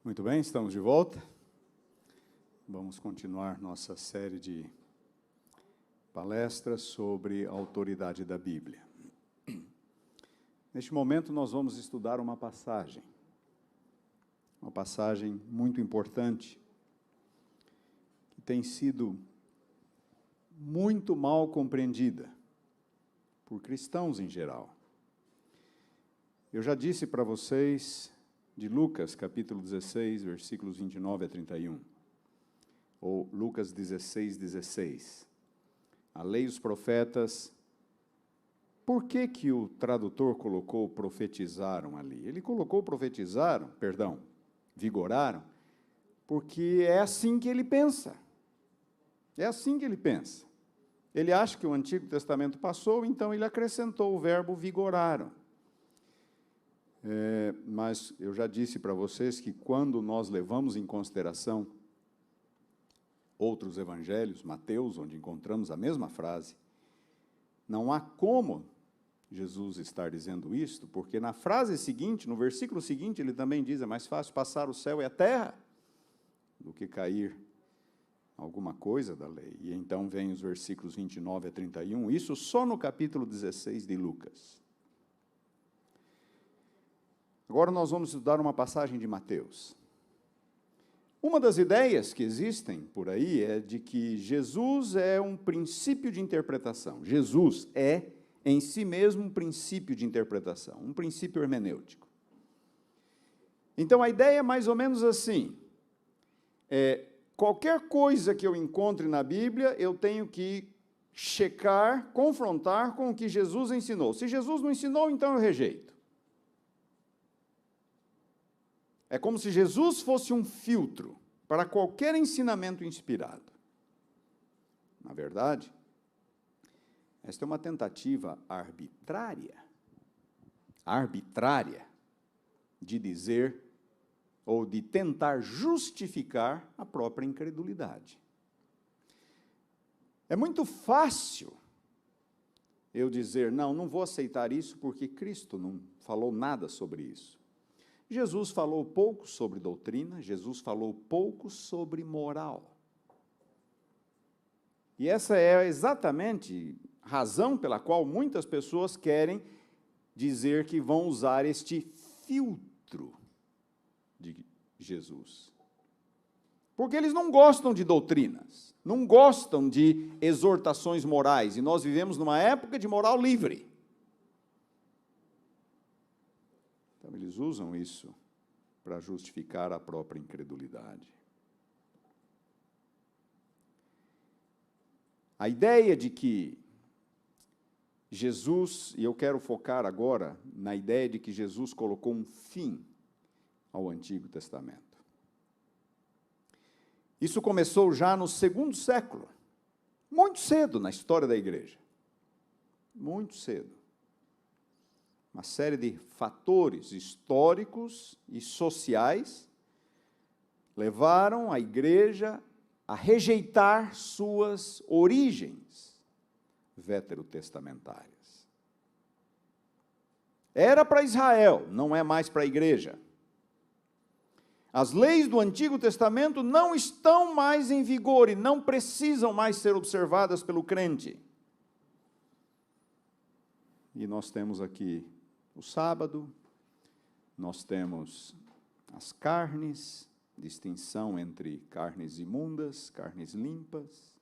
Muito bem, estamos de volta. Vamos continuar nossa série de palestras sobre a autoridade da Bíblia. Neste momento, nós vamos estudar uma passagem muito importante, que tem sido muito mal compreendida por cristãos em geral. Eu já disse para vocês de Lucas, capítulo 16, versículos 29 a 31, ou Lucas 16, 16. A lei e os profetas, por que que o tradutor colocou profetizaram ali? Ele colocou vigoraram, porque é assim que ele pensa. É assim que ele pensa. Ele acha que o Antigo Testamento passou, então ele acrescentou o verbo vigoraram. Mas eu já disse para vocês que quando nós levamos em consideração outros evangelhos, Mateus, onde encontramos a mesma frase, não há como Jesus estar dizendo isto, porque na frase seguinte, no versículo seguinte, ele também diz, é mais fácil passar o céu e a terra do que cair alguma coisa da lei. E então vem os versículos 29 a 31, isso só no capítulo 16 de Lucas. Agora nós vamos estudar uma passagem de Mateus. Uma das ideias que existem por aí é de que Jesus é um princípio de interpretação. Jesus é, em si mesmo, um princípio de interpretação, um princípio hermenêutico. Então, a ideia é mais ou menos assim. Qualquer coisa que eu encontre na Bíblia, eu tenho que checar, confrontar com o que Jesus ensinou. Se Jesus não ensinou, então eu rejeito. É como se Jesus fosse um filtro para qualquer ensinamento inspirado. Na verdade, esta é uma tentativa arbitrária, de dizer ou de tentar justificar a própria incredulidade. É muito fácil eu dizer, não vou aceitar isso porque Cristo não falou nada sobre isso. Jesus falou pouco sobre doutrina, Jesus falou pouco sobre moral. E essa é exatamente a razão pela qual muitas pessoas querem dizer que vão usar este filtro de Jesus. Porque eles não gostam de doutrinas, não gostam de exortações morais, e nós vivemos numa época de moral livre. Então, eles usam isso para justificar a própria incredulidade. A ideia de que Jesus, e eu quero focar agora na ideia de que Jesus colocou um fim ao Antigo Testamento. Isso começou já no segundo século, muito cedo na história da igreja. Muito cedo. Uma série de fatores históricos e sociais levaram a igreja a rejeitar suas origens veterotestamentárias. Era para Israel, não é mais para a igreja. As leis do Antigo Testamento não estão mais em vigor e não precisam mais ser observadas pelo crente. E nós temos aqui o sábado, nós temos as carnes, distinção entre carnes imundas, carnes limpas.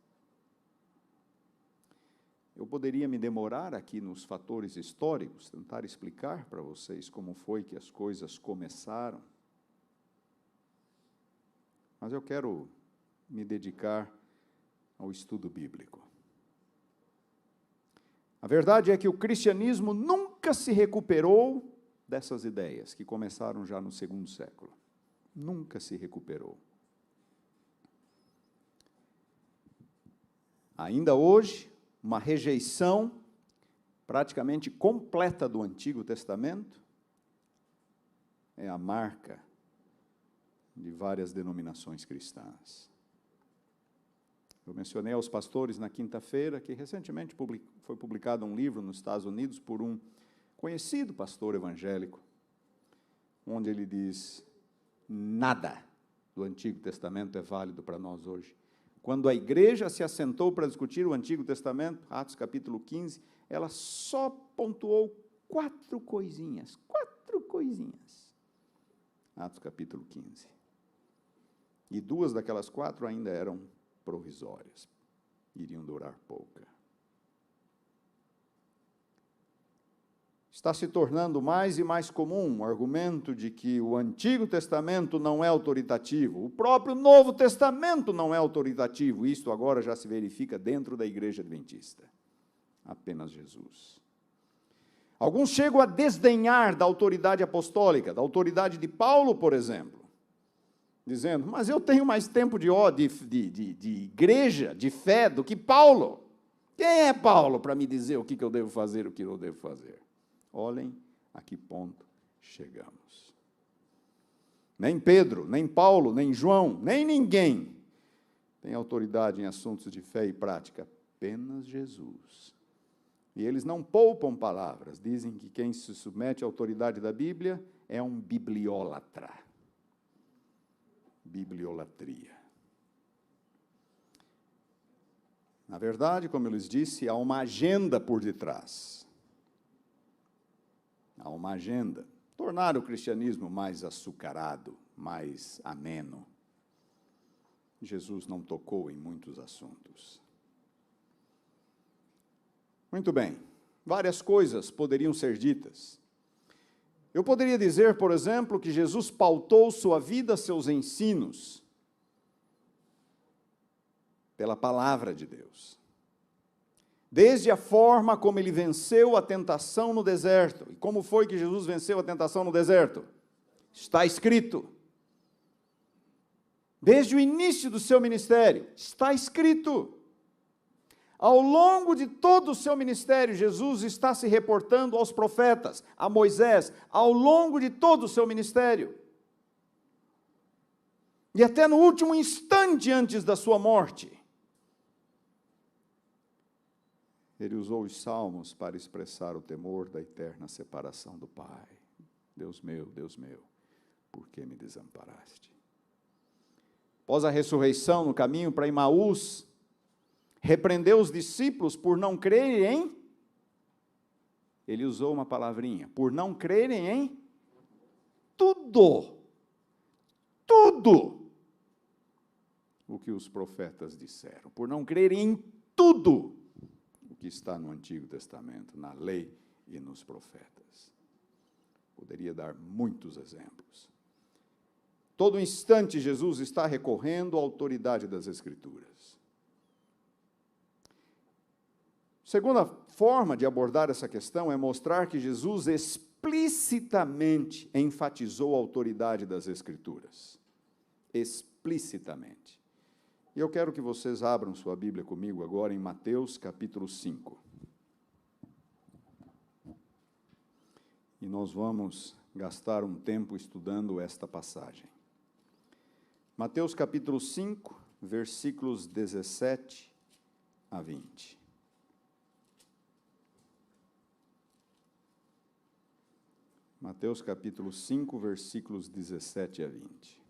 Eu poderia me demorar aqui nos fatores históricos, tentar explicar para vocês como foi que as coisas começaram. Mas eu quero me dedicar ao estudo bíblico. A verdade é que o cristianismo nunca se recuperou dessas ideias, que começaram já no segundo século. Nunca se recuperou. Ainda hoje, uma rejeição praticamente completa do Antigo Testamento é a marca de várias denominações cristãs. Eu mencionei aos pastores na quinta-feira que recentemente foi publicado um livro nos Estados Unidos por um conhecido pastor evangélico, onde ele diz Nada do Antigo Testamento é válido para nós hoje. Quando a igreja se assentou para discutir o Antigo Testamento, Atos capítulo 15, ela só pontuou 4 coisinhas. 4 coisinhas. Atos capítulo 15. E 2 daquelas 4 ainda eram provisórias. Iriam durar pouca. Está se tornando mais e mais comum o argumento de que o Antigo Testamento não é autoritativo, o próprio Novo Testamento não é autoritativo. Isto agora já se verifica dentro da Igreja Adventista. Apenas Jesus. Alguns chegam a desdenhar da autoridade apostólica, da autoridade de Paulo, por exemplo, dizendo, mas eu tenho mais tempo de igreja, de fé, do que Paulo. Quem é Paulo para me dizer o que eu devo fazer e o que eu não devo fazer? Olhem a que ponto chegamos. Nem Pedro, nem Paulo, nem João, nem ninguém tem autoridade em assuntos de fé e prática, apenas Jesus. E eles não poupam palavras, dizem que quem se submete à autoridade da Bíblia é um bibliólatra. Bibliolatria. Na verdade, como eu lhes disse, há uma agenda por detrás. Há uma agenda. Tornar o cristianismo mais açucarado, mais ameno. Jesus não tocou em muitos assuntos. Muito bem, várias coisas poderiam ser ditas. Eu poderia dizer, por exemplo, que Jesus pautou sua vida, seus ensinos, pela palavra de Deus. Desde a forma como ele venceu a tentação no deserto. E como foi que Jesus venceu a tentação no deserto? Está escrito. Desde o início do seu ministério, está escrito. Ao longo de todo o seu ministério, Jesus está se reportando aos profetas, a Moisés, ao longo de todo o seu ministério. E até no último instante antes da sua morte, ele usou os salmos para expressar o temor da eterna separação do Pai. Deus meu, por que me desamparaste? Após a ressurreição, no caminho para Emaús, repreendeu os discípulos por não crerem em... Ele usou uma palavrinha, por não crerem em tudo. Tudo o que os profetas disseram. Por não crerem em tudo que está no Antigo Testamento, na lei e nos profetas. Poderia dar muitos exemplos. Todo instante Jesus está recorrendo à autoridade das Escrituras. Segunda forma de abordar essa questão é mostrar que Jesus explicitamente enfatizou a autoridade das Escrituras. Explicitamente. E eu quero que vocês abram sua Bíblia comigo agora em Mateus capítulo 5. E nós vamos gastar um tempo estudando esta passagem. Mateus capítulo 5, versículos 17 a 20. Mateus capítulo 5, versículos 17 a 20.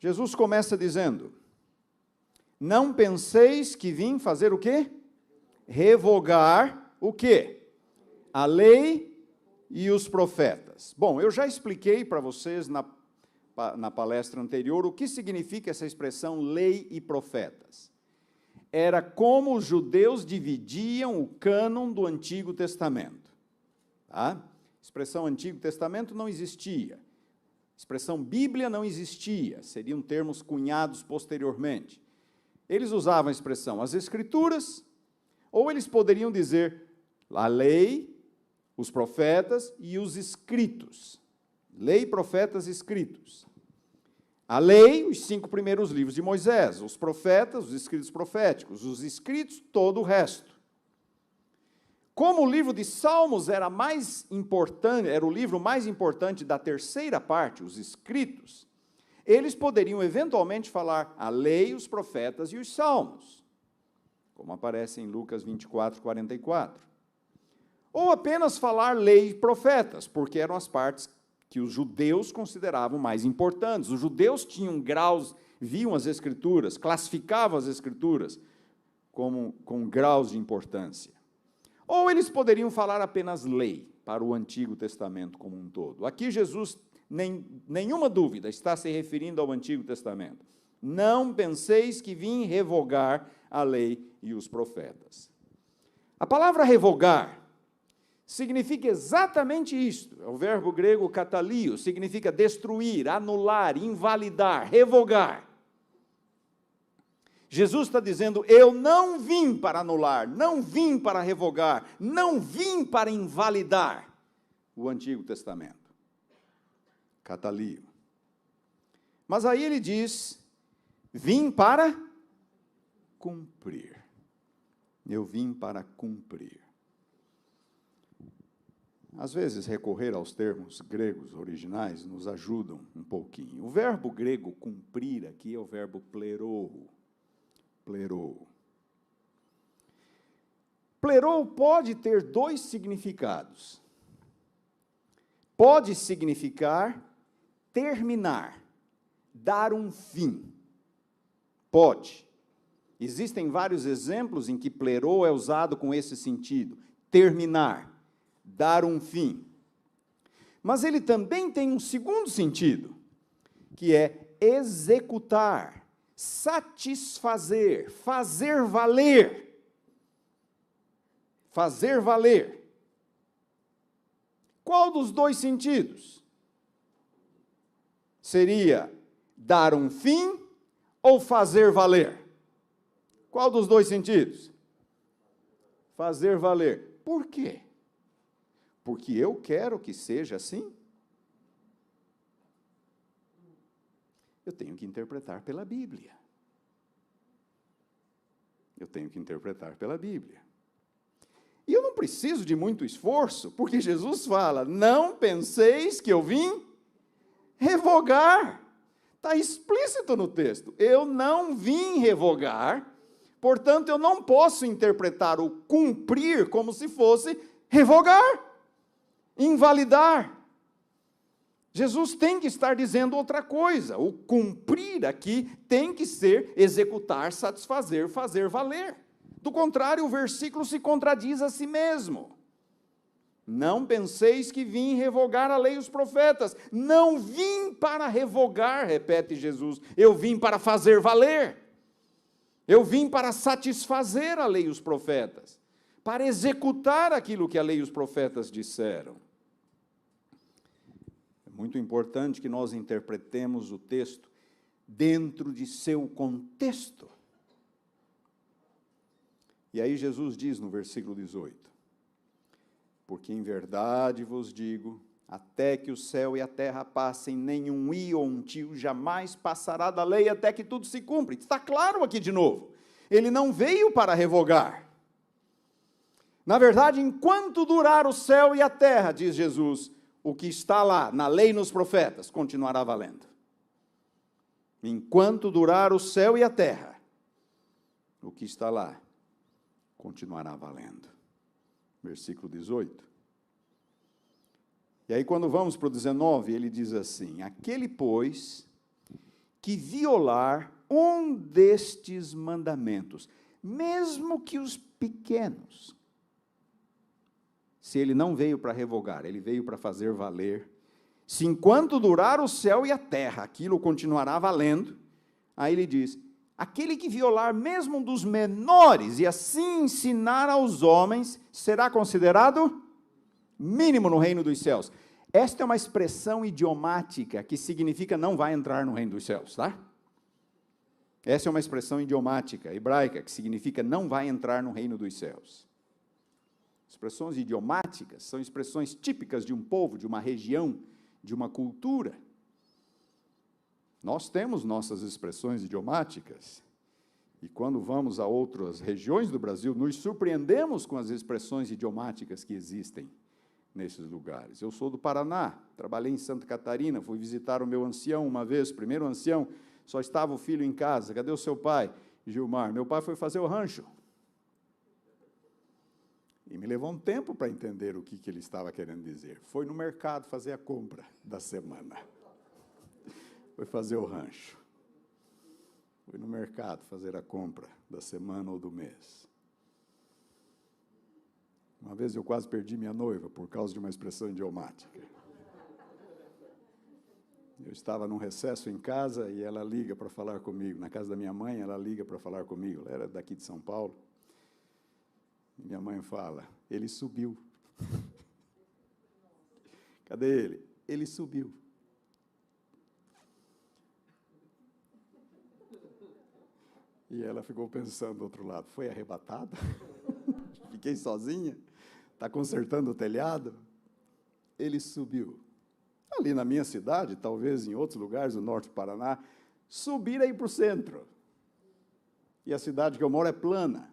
Jesus começa dizendo, não penseis que vim fazer o quê? Revogar o quê? A lei e os profetas. Bom, eu já expliquei para vocês na palestra anterior o que significa essa expressão lei e profetas. Era como os judeus dividiam o cânon do Antigo Testamento. Tá? A expressão Antigo Testamento não existia. A expressão Bíblia não existia, seriam termos cunhados posteriormente. Eles usavam a expressão as Escrituras, ou eles poderiam dizer a lei, os profetas e os escritos. Lei, profetas e escritos. A lei, os 5 primeiros livros de Moisés, os profetas, os escritos proféticos, os escritos, todo o resto. Como o livro de Salmos era mais importante, era o livro mais importante da terceira parte, os escritos, eles poderiam eventualmente falar a lei, os profetas e os salmos, como aparece em Lucas 24, 44. Ou apenas falar lei e profetas, porque eram as partes que os judeus consideravam mais importantes. Os judeus tinham graus, viam as Escrituras, classificavam as Escrituras com graus de importância. Ou eles poderiam falar apenas lei para o Antigo Testamento como um todo. Aqui Jesus, nenhuma dúvida, está se referindo ao Antigo Testamento. Não penseis que vim revogar a lei e os profetas. A palavra revogar significa exatamente isto. É o verbo grego katalio, significa destruir, anular, invalidar, revogar. Jesus está dizendo, eu não vim para anular, não vim para revogar, não vim para invalidar o Antigo Testamento. Katalio. Mas aí ele diz, vim para cumprir. Eu vim para cumprir. Às vezes, recorrer aos termos gregos originais nos ajudam um pouquinho. O verbo grego cumprir aqui é o verbo plerou. Plerou. Plerou pode ter dois significados. Pode significar terminar, dar um fim. Pode. Existem vários exemplos em que plerou é usado com esse sentido. Terminar, dar um fim. Mas ele também tem um segundo sentido, que é executar, satisfazer, fazer valer. Fazer valer. Qual dos dois sentidos? Seria dar um fim ou fazer valer? Qual dos dois sentidos? Fazer valer. Por quê? Porque eu quero que seja assim? Eu tenho que interpretar pela Bíblia. Eu tenho que interpretar pela Bíblia. E eu não preciso de muito esforço, porque Jesus fala, não penseis que eu vim revogar. Está explícito no texto. Eu não vim revogar, portanto, eu não posso interpretar o cumprir como se fosse revogar, invalidar. Jesus tem que estar dizendo outra coisa. O cumprir aqui tem que ser executar, satisfazer, fazer valer. Do contrário, o versículo se contradiz a si mesmo. Não penseis que vim revogar a lei e os profetas. Não vim para revogar, repete Jesus. Eu vim para fazer valer. Eu vim para satisfazer a lei e os profetas. Para executar aquilo que a lei e os profetas disseram. É muito importante que nós interpretemos o texto dentro de seu contexto. E aí Jesus diz no versículo 18, porque em verdade vos digo, até que o céu e a terra passem, nenhum i ou um tio jamais passará da lei até que tudo se cumpra. Está claro aqui de novo, ele não veio para revogar. Na verdade, enquanto durar o céu e a terra, diz Jesus, o que está lá, na lei e nos profetas, continuará valendo. Enquanto durar o céu e a terra, o que está lá, continuará valendo. Versículo 18. E aí, quando vamos para o 19, ele diz assim, aquele, pois, que violar um destes mandamentos, mesmo que os pequenos, se ele não veio para revogar, ele veio para fazer valer, se enquanto durar o céu e a terra, aquilo continuará valendo, aí ele diz, aquele que violar mesmo um dos menores e assim ensinar aos homens, será considerado mínimo no reino dos céus. Esta é uma expressão idiomática que significa não vai entrar no reino dos céus, tá? Essa é uma expressão idiomática, hebraica, que significa não vai entrar no reino dos céus. Expressões idiomáticas são expressões típicas de um povo, de uma região, de uma cultura. Nós temos nossas expressões idiomáticas, e quando vamos a outras regiões do Brasil, nos surpreendemos com as expressões idiomáticas que existem nesses lugares. Eu sou do Paraná, trabalhei em Santa Catarina, fui visitar o meu ancião uma vez, primeiro ancião, só estava o filho em casa, cadê o seu pai? Gilmar, meu pai foi fazer o rancho. E me levou um tempo para entender o que ele estava querendo dizer. Foi no mercado fazer a compra da semana. Foi fazer o rancho. Foi no mercado fazer a compra da semana ou do mês. Uma vez eu quase perdi minha noiva por causa de uma expressão idiomática. Eu estava num recesso em casa e ela liga para falar comigo. Na casa da minha mãe, ela liga para falar comigo. Ela era daqui de São Paulo. E minha mãe fala, ele subiu. Cadê ele? Ele subiu. E ela ficou pensando do outro lado, foi arrebatada? Fiquei sozinha? Está consertando o telhado? Ele subiu. Ali na minha cidade, talvez em outros lugares do norte do Paraná, subir é ir para o centro. E a cidade que eu moro é plana.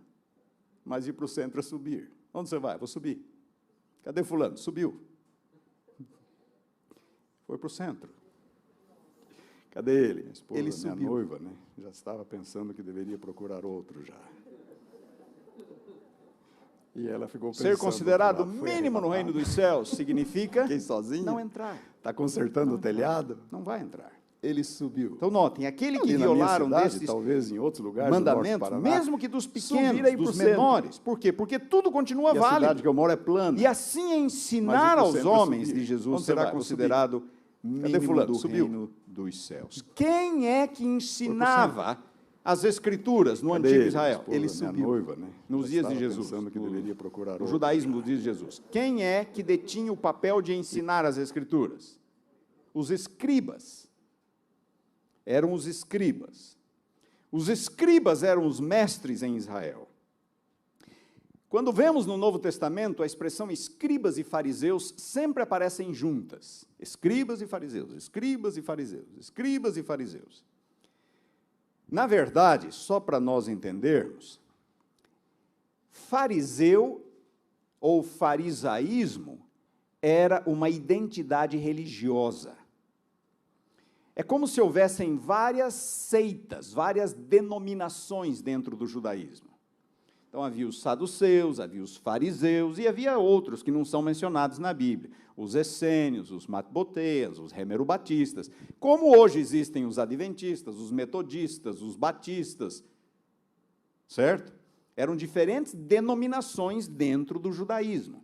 Mas ir para o centro é subir. Onde você vai? Vou subir. Cadê fulano? Subiu. Foi para o centro. Cadê ele? Minha esposa, ele subiu. Minha noiva, né? Já estava pensando que deveria procurar outro já. E ela ficou pensando... Ser considerado mínimo no reino dos céus significa... Quem sozinho? Não entrar. Está consertando o telhado? Não vai entrar. Ele subiu. Então, notem, aquele que violaram desses talvez em outros lugares mandamentos, mesmo que dos pequenos, dos menores. Por quê? Porque tudo continua válido. A cidade que eu moro é plana. E assim ensinar aos homens de Jesus será considerado mínimo do reino dos céus. Quem é que ensinava as Escrituras no antigo Israel? Ele subiu. Noiva, né? Nos dias de Jesus. Que deveria procurar o judaísmo dos dias de Jesus. Quem é que detinha o papel de ensinar as Escrituras? Os escribas. Eram os escribas. Os escribas eram os mestres em Israel. Quando vemos no Novo Testamento, a expressão escribas e fariseus sempre aparecem juntas. Escribas e fariseus, escribas e fariseus, escribas e fariseus. Na verdade, só para nós entendermos, fariseu ou farisaísmo era uma identidade religiosa. É como se houvessem várias seitas, várias denominações dentro do judaísmo. Então, havia os saduceus, havia os fariseus, e havia outros que não são mencionados na Bíblia. Os essênios, os matboteias, os remerobatistas. Como hoje existem os adventistas, os metodistas, os batistas, certo? Eram diferentes denominações dentro do judaísmo.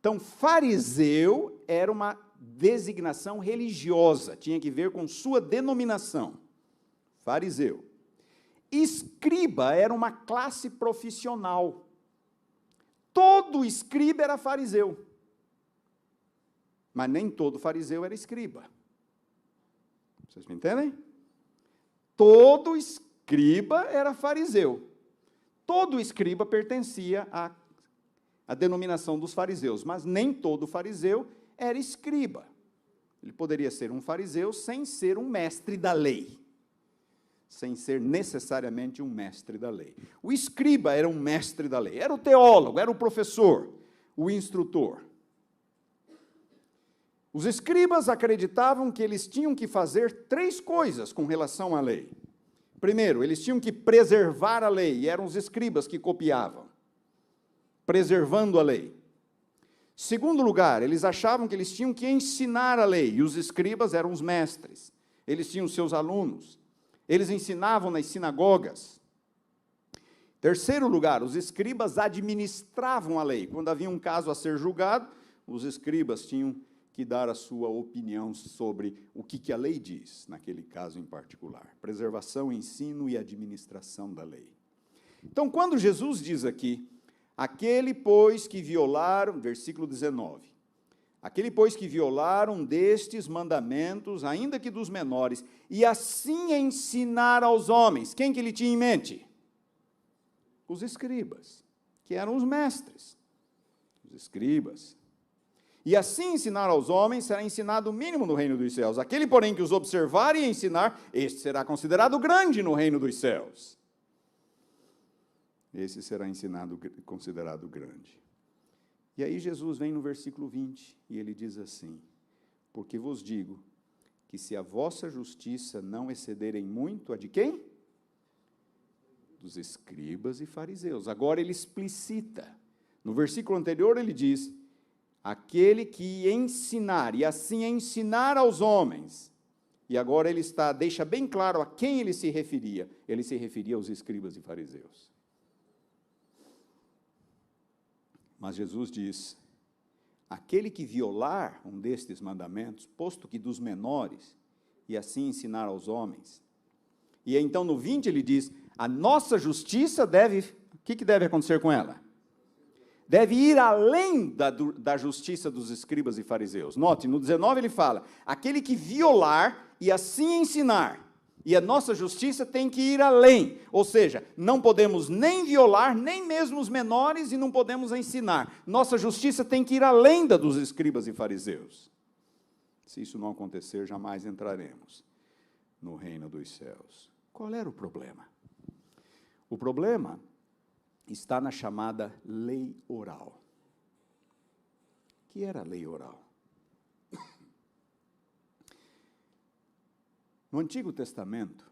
Então, fariseu era uma designação religiosa, tinha que ver com sua denominação. Fariseu. Escriba era uma classe profissional. Todo escriba era fariseu. Mas nem todo fariseu era escriba. Vocês me entendem? Todo escriba era fariseu. Todo escriba pertencia à denominação dos fariseus, mas nem todo fariseu era escriba. Ele poderia ser um fariseu sem ser um mestre da lei. Sem ser necessariamente um mestre da lei. O escriba era um mestre da lei. Era o teólogo, era o professor, o instrutor. Os escribas acreditavam que eles tinham que fazer 3 coisas com relação à lei. Primeiro, eles tinham que preservar a lei, e eram os escribas que copiavam, preservando a lei. Segundo lugar, eles achavam que eles tinham que ensinar a lei, e os escribas eram os mestres. Eles tinham seus alunos, eles ensinavam nas sinagogas. Terceiro lugar, os escribas administravam a lei. Quando havia um caso a ser julgado, os escribas tinham que dar a sua opinião sobre o que a lei diz, naquele caso em particular. Preservação, ensino e administração da lei. Então, quando Jesus diz aqui, aquele, pois, que violaram, versículo 19, aquele, pois, que violaram destes mandamentos, ainda que dos menores, e assim ensinar aos homens, quem que ele tinha em mente? Os escribas, que eram os mestres, os escribas. E assim ensinar aos homens será ensinado o mínimo no reino dos céus. Aquele, porém, que os observar e ensinar, este será considerado grande no reino dos céus. Esse será considerado grande. E aí Jesus vem no versículo 20, e ele diz assim, porque vos digo, que se a vossa justiça não excederem muito, a de quem? Dos escribas e fariseus. Agora ele explicita, No versículo anterior ele diz, aquele que ensinar, e assim ensinar aos homens. E agora ele deixa bem claro a quem ele se referia. Ele se referia aos escribas e fariseus. Mas Jesus diz, aquele que violar um destes mandamentos, posto que dos menores, e assim ensinar aos homens. E então no 20 ele diz, a nossa justiça deve, o que deve acontecer com ela? Deve ir além da justiça dos escribas e fariseus. Note, no 19 ele fala, aquele que violar e assim ensinar, e a nossa justiça tem que ir além, ou seja, não podemos nem violar, nem mesmo os menores, e não podemos ensinar. Nossa justiça tem que ir além da dos escribas e fariseus. Se isso não acontecer, jamais entraremos no reino dos céus. Qual era o problema? O problema está na chamada lei oral. O que era a lei oral? No Antigo Testamento,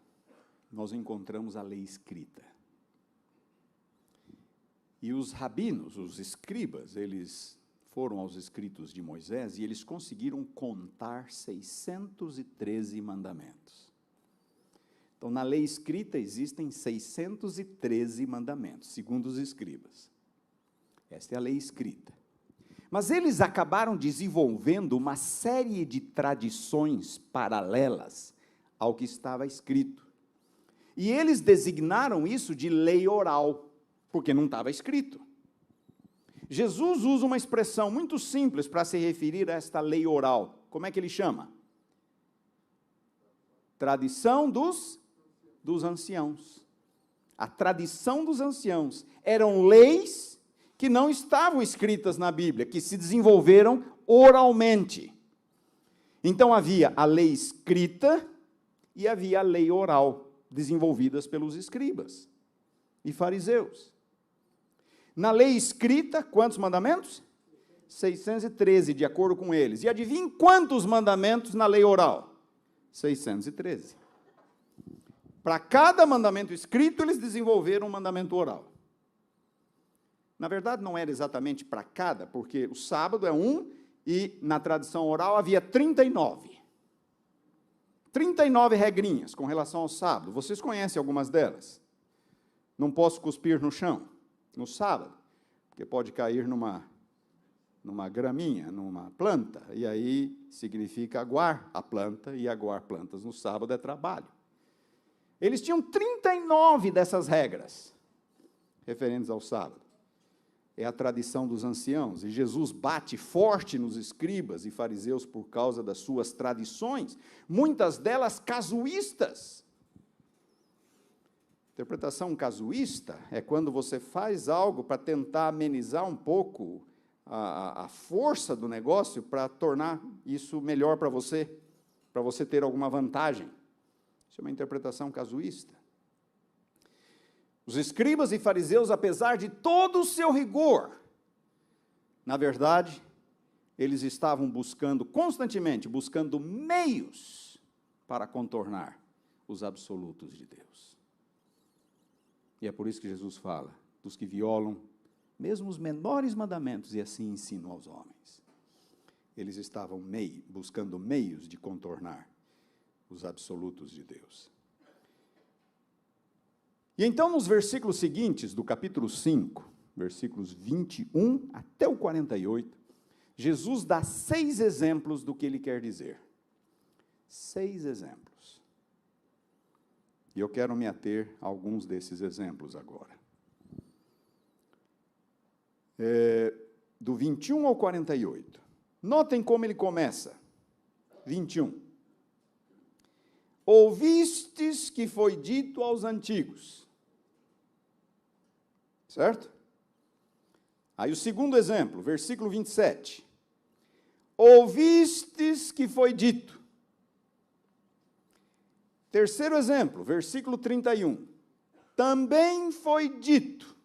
nós encontramos a lei escrita. E os rabinos, os escribas, eles foram aos escritos de Moisés e eles conseguiram contar 613 mandamentos. Então, na lei escrita existem 613 mandamentos, segundo os escribas. Esta é a lei escrita. Mas eles acabaram desenvolvendo uma série de tradições paralelas ao que estava escrito. E eles designaram isso de lei oral, porque não estava escrito. Jesus usa uma expressão muito simples para se referir a esta lei oral. Como é que ele chama? Tradição dos anciãos. A tradição dos anciãos. Eram leis que não estavam escritas na Bíblia, que se desenvolveram oralmente. Então havia a lei escrita e havia a lei oral, desenvolvidas pelos escribas e fariseus. Na lei escrita, quantos mandamentos? 613, de acordo com eles. E adivinhem quantos mandamentos na lei oral? 613. Para cada mandamento escrito, eles desenvolveram um mandamento oral. Na verdade, não era exatamente para cada, porque o sábado é um, e na tradição oral havia 39. 39 regrinhas com relação ao sábado. Vocês conhecem algumas delas? Não posso cuspir no chão no sábado, porque pode cair numa graminha, numa planta, e aí significa aguar a planta, e aguar plantas no sábado é trabalho. Eles tinham 39 dessas regras referentes ao sábado. É a tradição dos anciãos, e Jesus bate forte nos escribas e fariseus por causa das suas tradições, muitas delas casuístas. Interpretação casuísta é quando você faz algo para tentar amenizar um pouco a força do negócio, para tornar isso melhor para você ter alguma vantagem. Isso é uma interpretação casuísta. Os escribas e fariseus, apesar de todo o seu rigor, na verdade, eles estavam constantemente buscando meios para contornar os absolutos de Deus. E é por isso que Jesus fala dos que violam mesmo os menores mandamentos e assim ensinam aos homens. Eles estavam buscando meios de contornar os absolutos de Deus. E então, nos versículos seguintes do capítulo 5, versículos 21 até o 48, Jesus dá 6 exemplos do que ele quer dizer. 6 exemplos. E eu quero me ater a alguns desses exemplos agora. Do 21 ao 48. Notem como ele começa. 21. Ouvistes que foi dito aos antigos. Certo? Aí o segundo exemplo, versículo 27. Ouvistes que foi dito. Terceiro exemplo, versículo 31. Também foi dito.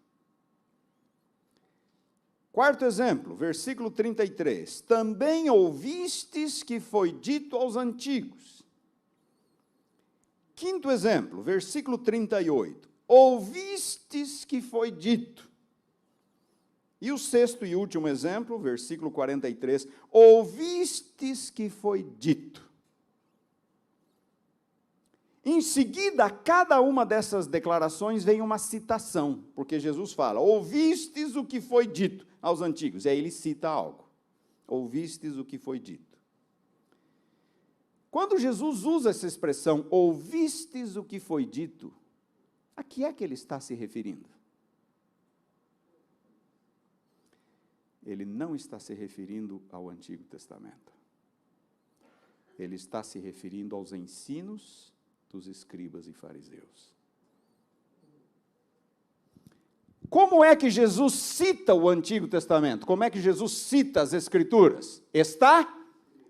Quarto exemplo, versículo 33. Também ouvistes que foi dito aos antigos. Quinto exemplo, versículo 38. Ouvistes que foi dito. E o sexto e último exemplo, versículo 43, ouvistes que foi dito. Em seguida, a cada uma dessas declarações vem uma citação, porque Jesus fala, ouvistes o que foi dito aos antigos, e aí ele cita algo. Ouvistes o que foi dito. Quando Jesus usa essa expressão, ouvistes o que foi dito, a que é que ele está se referindo? Ele não está se referindo ao Antigo Testamento. Ele está se referindo aos ensinos dos escribas e fariseus. Como é que Jesus cita o Antigo Testamento? Como é que Jesus cita as Escrituras? Está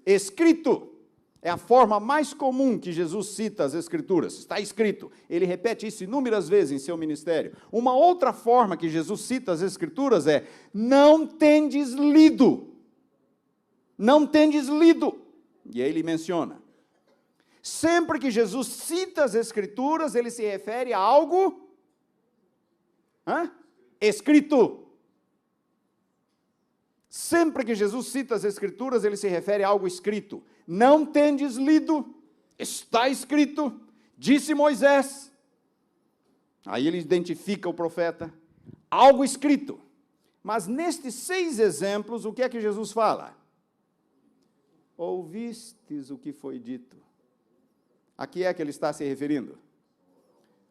escrito. É a forma mais comum que Jesus cita as Escrituras. Está escrito. Ele repete isso inúmeras vezes em seu ministério. Uma outra forma que Jesus cita as Escrituras é: não tendes lido. Não tendes lido. E aí ele menciona. Sempre que Jesus cita as Escrituras, ele se refere a algo escrito. Sempre que Jesus cita as Escrituras, ele se refere a algo escrito. Não tendes lido, está escrito, disse Moisés. Aí ele identifica o profeta, algo escrito. Mas nestes 6 exemplos, o que é que Jesus fala? Ouvistes o que foi dito. A que é que ele está se referindo?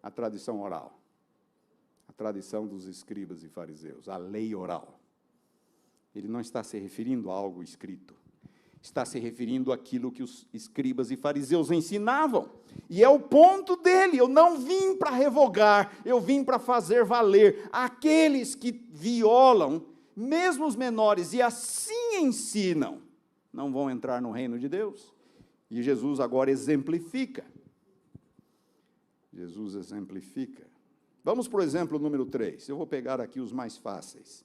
A tradição oral. A tradição dos escribas e fariseus, a lei oral. Ele não está se referindo a algo escrito. Está se referindo àquilo que os escribas e fariseus ensinavam. E é o ponto dele. Eu não vim para revogar, eu vim para fazer valer. Aqueles que violam, mesmo os menores, e assim ensinam, não vão entrar no reino de Deus. E Jesus agora exemplifica. Jesus exemplifica. Vamos para o exemplo número 3. Eu vou pegar aqui os mais fáceis.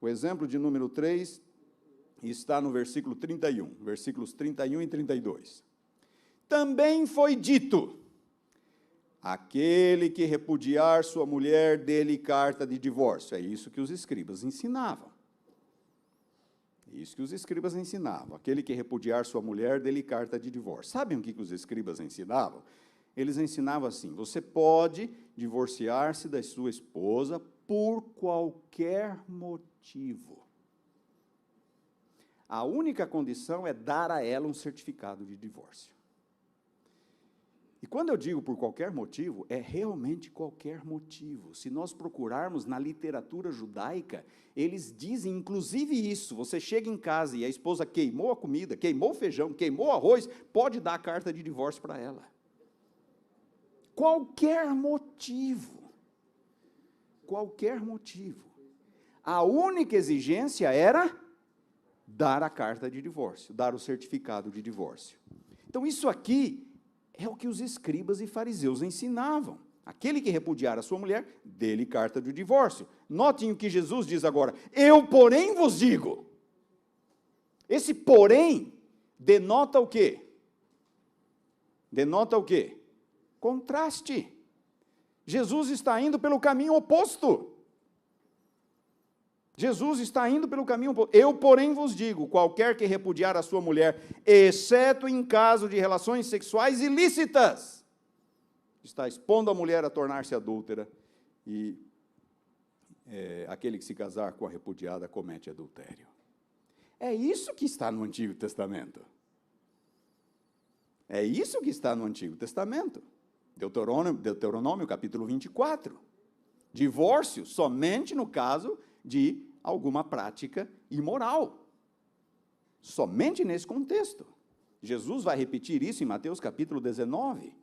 O exemplo de número 3 está no versículo 31, versículos 31 e 32. Também foi dito, aquele que repudiar sua mulher, dê-lhe carta de divórcio. É isso que os escribas ensinavam. Isso que os escribas ensinavam. Aquele que repudiar sua mulher, dê-lhe carta de divórcio. Sabem o que os escribas ensinavam? Eles ensinavam assim, você pode divorciar-se da sua esposa por qualquer motivo. A única condição é dar a ela um certificado de divórcio. E quando eu digo por qualquer motivo, é realmente qualquer motivo. Se nós procurarmos na literatura judaica, eles dizem inclusive isso. Você chega em casa e a esposa queimou a comida, queimou o feijão, queimou o arroz, pode dar a carta de divórcio para ela. Qualquer motivo. Qualquer motivo. A única exigência era dar a carta de divórcio, dar o certificado de divórcio. Então, isso aqui é o que os escribas e fariseus ensinavam. Aquele que repudiar a sua mulher, dê-lhe carta de divórcio. Notem o que Jesus diz agora. Eu, porém, vos digo. Esse porém denota o quê? Denota o quê? Contraste. Jesus está indo pelo caminho oposto. Jesus está indo pelo caminho oposto. Eu, porém, vos digo, qualquer que repudiar a sua mulher, exceto em caso de relações sexuais ilícitas, está expondo a mulher a tornar-se adúltera, e aquele que se casar com a repudiada comete adultério. É isso que está no Antigo Testamento. É isso que está no Antigo Testamento. Deuteronômio capítulo 24. Divórcio somente no caso de alguma prática imoral. Somente nesse contexto. Jesus vai repetir isso em Mateus capítulo 19.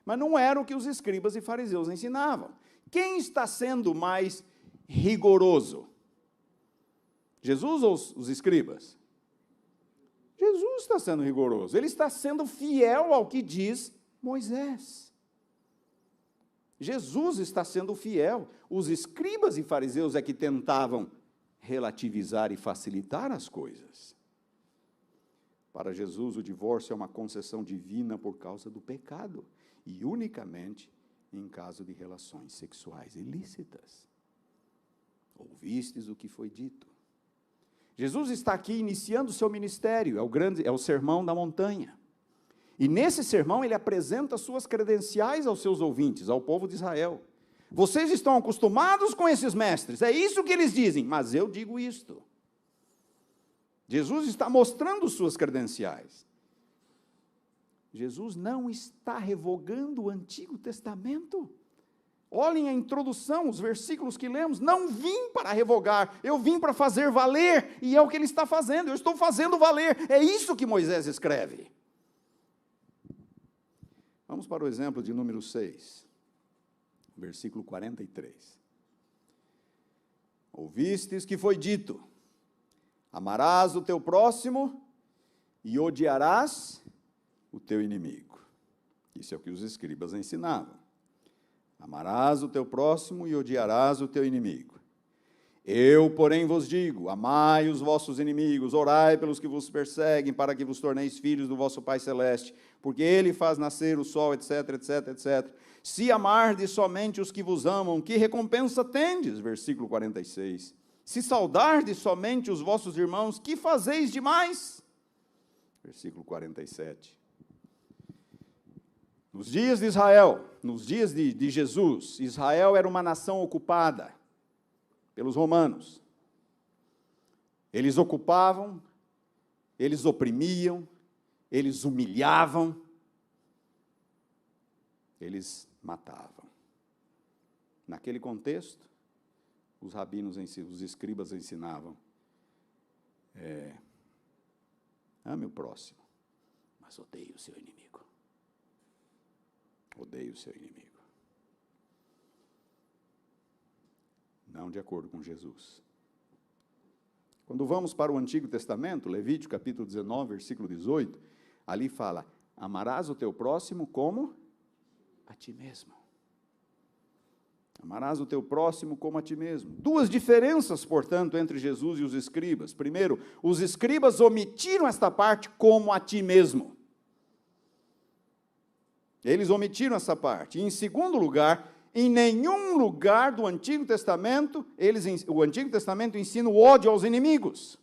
Mas não era o que os escribas e fariseus ensinavam. Quem está sendo mais rigoroso? Jesus ou os escribas? Jesus está sendo rigoroso. Ele está sendo fiel ao que diz Moisés. Jesus está sendo fiel. Os escribas e fariseus é que tentavam relativizar e facilitar as coisas. Para Jesus, o divórcio é uma concessão divina por causa do pecado, e unicamente em caso de relações sexuais ilícitas. Ouvistes o que foi dito. Jesus está aqui iniciando o seu ministério, é o sermão da montanha. E nesse sermão ele apresenta suas credenciais aos seus ouvintes, ao povo de Israel. Vocês estão acostumados com esses mestres, é isso que eles dizem, mas eu digo isto. Jesus está mostrando suas credenciais. Jesus não está revogando o Antigo Testamento. Olhem a introdução, os versículos que lemos. Não vim para revogar, eu vim para fazer valer, e é o que ele está fazendo, eu estou fazendo valer. É isso que Moisés escreve. Vamos para o exemplo de número 6, versículo 43. Ouvistes que foi dito: amarás o teu próximo e odiarás o teu inimigo. Isso é o que os escribas ensinavam. Amarás o teu próximo e odiarás o teu inimigo. Eu, porém, vos digo: amai os vossos inimigos, orai pelos que vos perseguem, para que vos torneis filhos do vosso Pai Celeste, porque Ele faz nascer o sol, etc, etc, etc. Se amardes somente os que vos amam, que recompensa tendes? Versículo 46. Se saudardes somente os vossos irmãos, que fazeis demais? Versículo 47. Nos dias de Israel, nos dias de Jesus, Israel era uma nação ocupada pelos romanos. Eles ocupavam, eles oprimiam, eles humilhavam, eles matavam. Naquele contexto, os rabinos, os escribas ensinavam: ame o próximo, mas odeie o seu inimigo. Odeie o seu inimigo. Não de acordo com Jesus. Quando vamos para o Antigo Testamento, Levítico capítulo 19, versículo 18, ali fala: amarás o teu próximo como a ti mesmo. Amarás o teu próximo como a ti mesmo. Duas diferenças, portanto, entre Jesus e os escribas. Primeiro, os escribas omitiram esta parte, como a ti mesmo. Eles omitiram essa parte. E, em segundo lugar, em nenhum lugar do Antigo Testamento, o Antigo Testamento ensina o ódio aos inimigos.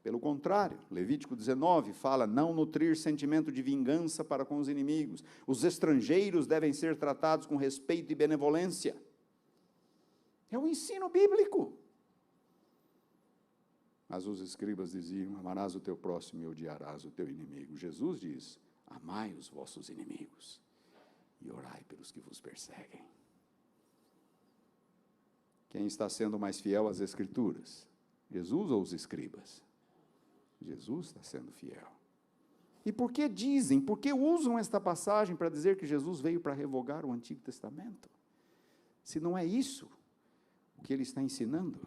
Pelo contrário, Levítico 19 fala: não nutrir sentimento de vingança para com os inimigos. Os estrangeiros devem ser tratados com respeito e benevolência. É o ensino bíblico. Mas os escribas diziam: amarás o teu próximo e odiarás o teu inimigo. Jesus diz: amai os vossos inimigos e orai pelos que vos perseguem. Quem está sendo mais fiel às Escrituras? Jesus ou os escribas? Jesus está sendo fiel. E por que usam esta passagem para dizer que Jesus veio para revogar o Antigo Testamento? Se não é isso o que ele está ensinando.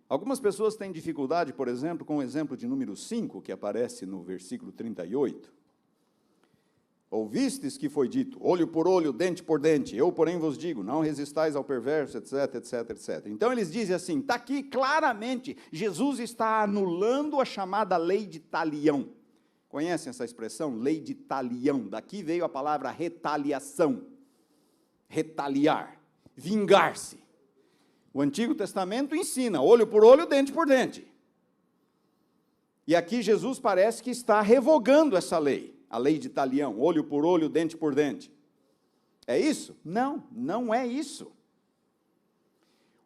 Algumas pessoas têm dificuldade, por exemplo, com o exemplo de número 5, que aparece no versículo 38. Ouvistes que foi dito: olho por olho, dente por dente. Eu, porém, vos digo: não resistais ao perverso, etc, etc, etc. Então, eles dizem assim, está aqui claramente, Jesus está anulando a chamada lei de talião. Conhecem essa expressão, lei de talião? Daqui veio a palavra retaliação. Retaliar, vingar-se. O Antigo Testamento ensina olho por olho, dente por dente. E aqui Jesus parece que está revogando essa lei. A lei de talião, olho por olho, dente por dente. É isso? Não, não é isso.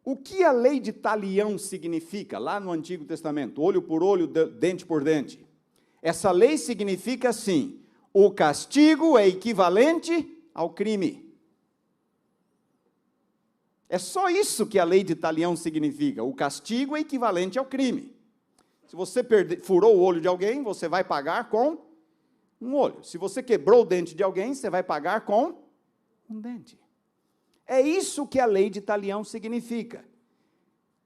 O que a lei de talião significa lá no Antigo Testamento? Olho por olho, dente por dente. Essa lei significa assim: o castigo é equivalente ao crime. É só isso que a lei de talião significa. O castigo é equivalente ao crime. Se você furou o olho de alguém, você vai pagar com um olho. Se você quebrou o dente de alguém, você vai pagar com um dente. É isso que a lei de talião significa.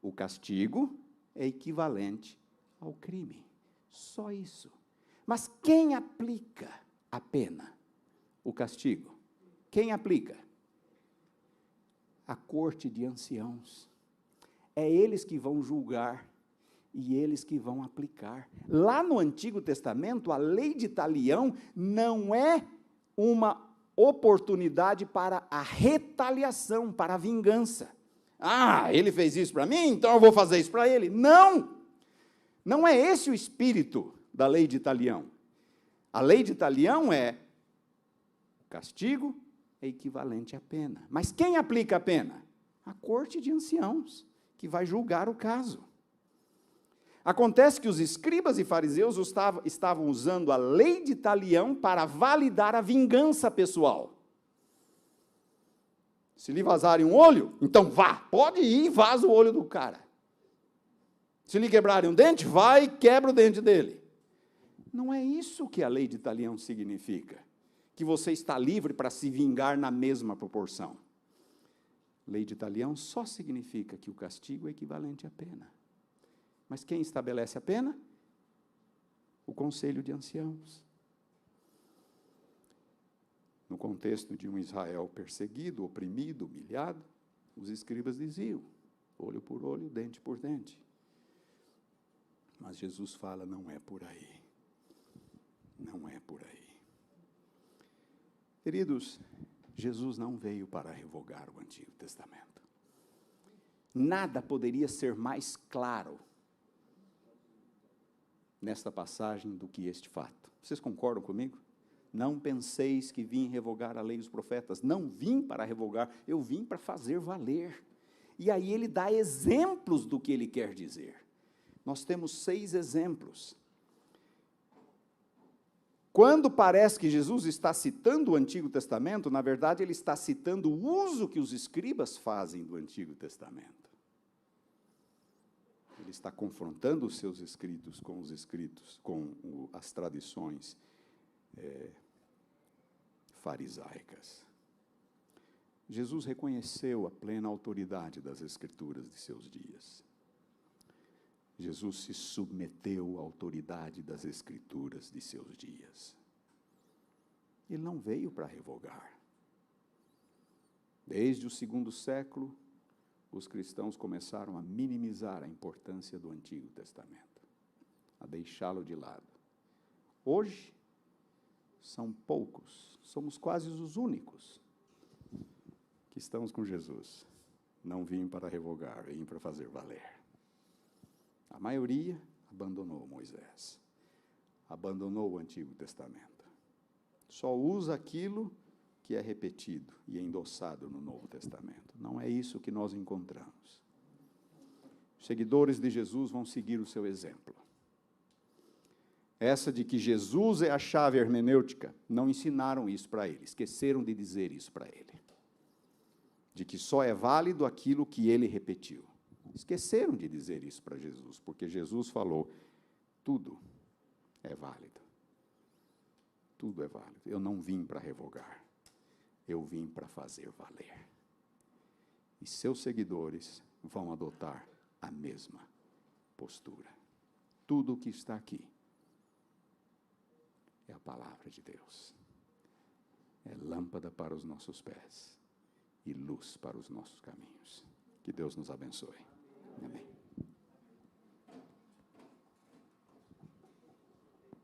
O castigo é equivalente ao crime. Só isso. Mas quem aplica a pena? O castigo. Quem aplica? A corte de anciãos. É eles que vão julgar e eles que vão aplicar. Lá no Antigo Testamento, a lei de talião não é uma oportunidade para a retaliação, para a vingança. Ah, ele fez isso para mim, então eu vou fazer isso para ele. Não! Não é esse o espírito da lei de Talião. A lei de Talião é castigo é equivalente à pena. Mas quem aplica a pena? A corte de anciãos, que vai julgar o caso. Acontece que os escribas e fariseus estavam usando a lei de Talião para validar a vingança pessoal. Se lhe vazarem um olho, então vá, pode ir e vaza o olho do cara. Se lhe quebrarem um dente, vai e quebra o dente dele. Não é isso que a lei de Talião significa, que você está livre para se vingar na mesma proporção. Lei de Talião só significa que o castigo é equivalente à pena. Mas quem estabelece a pena? O conselho de anciãos. No contexto de um Israel perseguido, oprimido, humilhado, os escribas diziam, olho por olho, dente por dente. Mas Jesus fala, não é por aí. Não é por aí. Queridos, Jesus não veio para revogar o Antigo Testamento. Nada poderia ser mais claro nesta passagem do que este fato. Vocês concordam comigo? Não penseis que vim revogar a lei e os profetas. Não vim para revogar, eu vim para fazer valer. E aí ele dá exemplos do que ele quer dizer. Nós temos 6 exemplos. Quando parece que Jesus está citando o Antigo Testamento, na verdade ele está citando o uso que os escribas fazem do Antigo Testamento. Ele está confrontando os seus escritos, com as tradições farisaicas. Jesus reconheceu a plena autoridade das Escrituras de seus dias. Jesus se submeteu à autoridade das Escrituras de seus dias. Ele não veio para revogar. Desde o 2º século, os cristãos começaram a minimizar a importância do Antigo Testamento, a deixá-lo de lado. Hoje, são poucos, somos quase os únicos que estamos com Jesus. Não vim para revogar, vim para fazer valer. A maioria abandonou Moisés, abandonou o Antigo Testamento. Só usa aquilo que é repetido e endossado no Novo Testamento. Não é isso que nós encontramos. Os seguidores de Jesus vão seguir o seu exemplo. Essa de que Jesus é a chave hermenêutica, não ensinaram isso para ele, esqueceram de dizer isso para ele. De que só é válido aquilo que ele repetiu. Esqueceram de dizer isso para Jesus, porque Jesus falou, tudo é válido. Tudo é válido. Eu não vim para revogar, eu vim para fazer valer. E seus seguidores vão adotar a mesma postura. Tudo o que está aqui é a palavra de Deus. É lâmpada para os nossos pés e luz para os nossos caminhos. Que Deus nos abençoe. Amém.